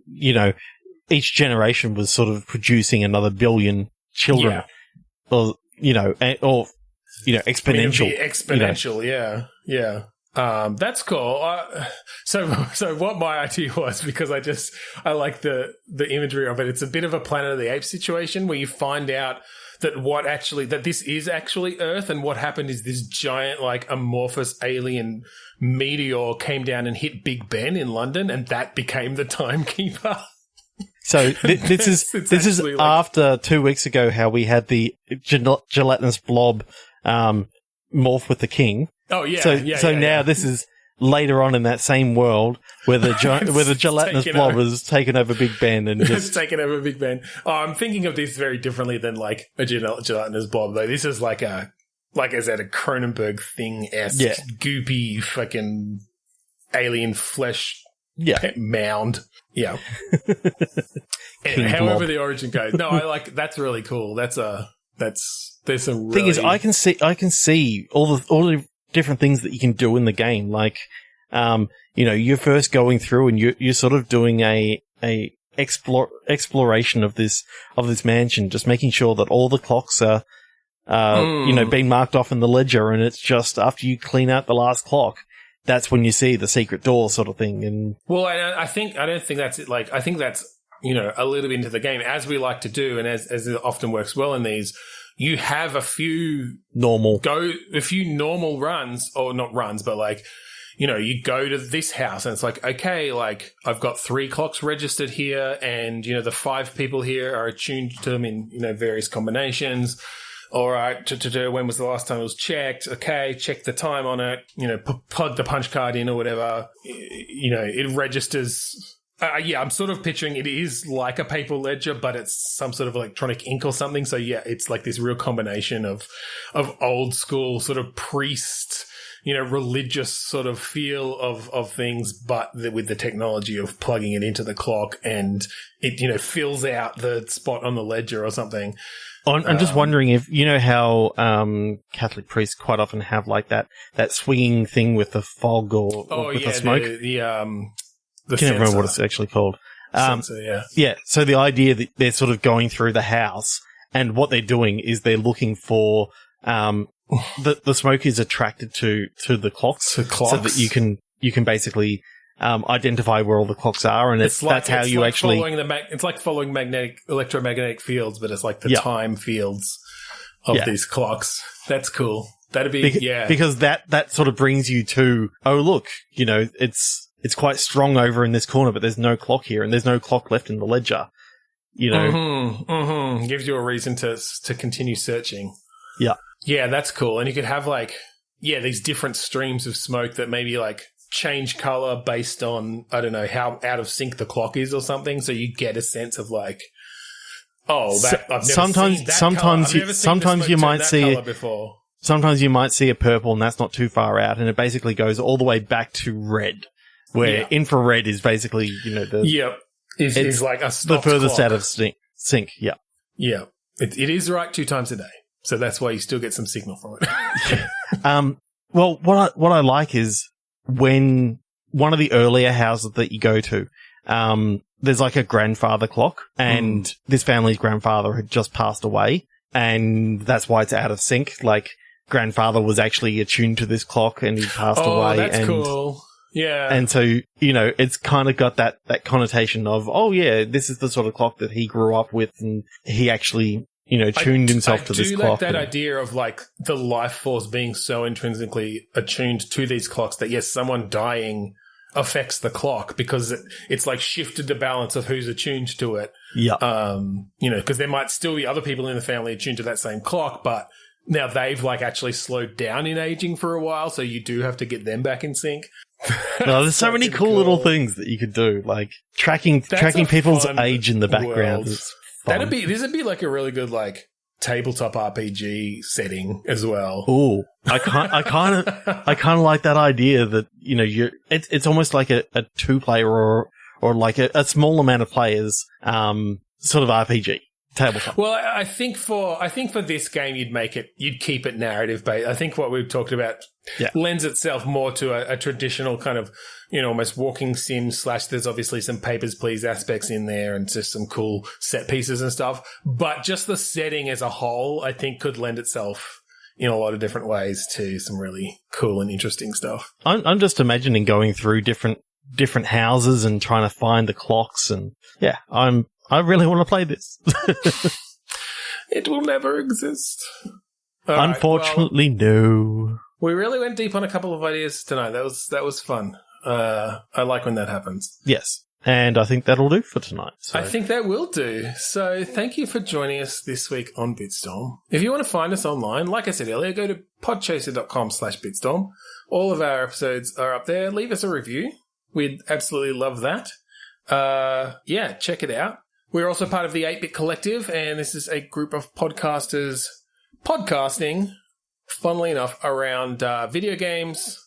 each generation was sort of producing another billion children. Or exponential. Exponential, yeah. That's cool. So what my idea was, because I like the imagery of it. It's a bit of a Planet of the Apes situation where you find out that this is actually Earth, and what happened is this giant, amorphous alien meteor came down and hit Big Ben in London, and that became the timekeeper. So this is after 2 weeks ago how we had the gelatinous blob morph with the king. Oh yeah. So now this is later on in that same world where the gelatinous blob has taken over Big Ben and just taken over Big Ben. Oh, I'm thinking of this very differently than a gelatinous blob though. This is like I said, a Cronenberg thing-esque, goopy fucking alien flesh mound. Yeah. Anyway, however the origin goes. No, that's really cool. There's some really... Thing is, I can see all the different things that you can do in the game. You're first going through and you're sort of doing a exploration of this mansion, just making sure that all the clocks are, being marked off in the ledger, and it's just after you clean out the last clock, that's when you see the secret door sort of thing. And I don't think that's it. I think that's, a little bit into the game, as we like to do, and as it often works well in these. You have a few normal runs, or not runs, but you go to this house and it's okay, I've got 3 clocks registered here, and, the 5 people here are attuned to them in, various combinations. All right, when was the last time it was checked? Okay, check the time on it, plug the punch card in or whatever. It registers. I'm sort of picturing it is like a paper ledger, but it's some sort of electronic ink or something. So it's this real combination of old school sort of priest, religious sort of feel of things, but with the technology of plugging it into the clock, and it, fills out the spot on the ledger or something. I'm just wondering if, how Catholic priests quite often have that swinging thing with the fog or with the smoke. I can't remember what it's actually called. Sensor, yeah. So the idea that they're sort of going through the house, and what they're doing is they're looking for the smoke is attracted to the clocks, so that you can basically identify where all the clocks are, and that's how you actually. It's like following electromagnetic fields, but it's the time fields of these clocks. That's cool. That'd be because that sort of brings you to look, it's quite strong over in this corner, but there's no clock here, and there's no clock left in the ledger. Gives you a reason to continue searching. Yeah. Yeah, that's cool. And you could have these different streams of smoke that maybe change color based on, I don't know, how out of sync the clock is or something. So you get a sense of like, oh, that I've never seen that sometimes you might see before. Sometimes you might see a purple and that's not too far out, and it basically goes all the way back to red, where infrared is basically, is like a the furthest clock. out of sync. Yeah. Yeah. It is right 2 times a day. So that's why you still get some signal from it. Well, what I like is when one of the earlier houses that you go to, there's like a grandfather clock, and this family's grandfather had just passed away, and that's why it's out of sync. Like, grandfather was actually attuned to this clock and he passed away. That's cool. Yeah. And so, it's kind of got that connotation of, oh yeah, this is the sort of clock that he grew up with, and he actually, tuned himself to this clock. I do like that idea of like the life force being so intrinsically attuned to these clocks that yes, someone dying affects the clock because it's like shifted the balance of who's attuned to it. Yeah. Because there might still be other people in the family attuned to that same clock, but now they've like actually slowed down in aging for a while, so you do have to get them back in sync. No, there's so many cool little things that you could do, like tracking people's age in the background. This would be like a really good like tabletop RPG setting as well. Ooh, I kind of like that idea that it's almost like a 2-player or like a small amount of players sort of RPG. Tabletop. Well, I think for this game, you'd keep it narrative based. I think what we've talked about lends itself more to a traditional kind of, almost walking sim / there's obviously some Papers, Please aspects in there and just some cool set pieces and stuff. But just the setting as a whole, I think could lend itself in a lot of different ways to some really cool and interesting stuff. I'm just imagining going through different houses and trying to find the clocks, and I really want to play this. It will never exist. Unfortunately, no. We really went deep on a couple of ideas tonight. That was fun. I like when that happens. Yes. And I think that'll do for tonight. So. I think that will do. So thank you for joining us this week on Bitstorm. If you want to find us online, like I said earlier, go to podchaser.com/Bitstorm. All of our episodes are up there. Leave us a review. We'd absolutely love that. Check it out. We're also part of the 8-Bit Collective, and this is a group of podcasters podcasting, funnily enough, around video games,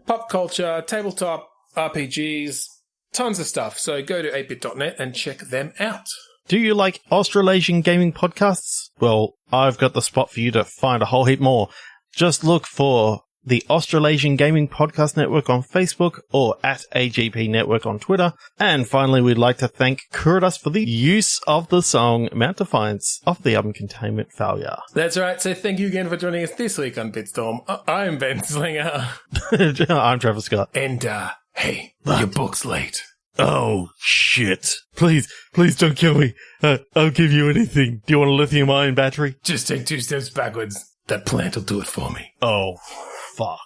pop culture, tabletop, RPGs, tons of stuff. So go to 8bit.net and check them out. Do you like Australasian gaming podcasts? Well, I've got the spot for you to find a whole heap more. Just look for the Australasian Gaming Podcast Network on Facebook or at AGP Network on Twitter. And finally, we'd like to thank Kuridas for the use of the song Mount Defiance off the album Containment Failure. That's right. So thank you again for joining us this week on Bitstorm. I'm Ben Slinger. I'm Trevor Scott. And, hey, your book's late. Oh, shit. Please don't kill me. I'll give you anything. Do you want a lithium-ion battery? Just take 2 steps backwards. That plant will do it for me. Oh, fuck.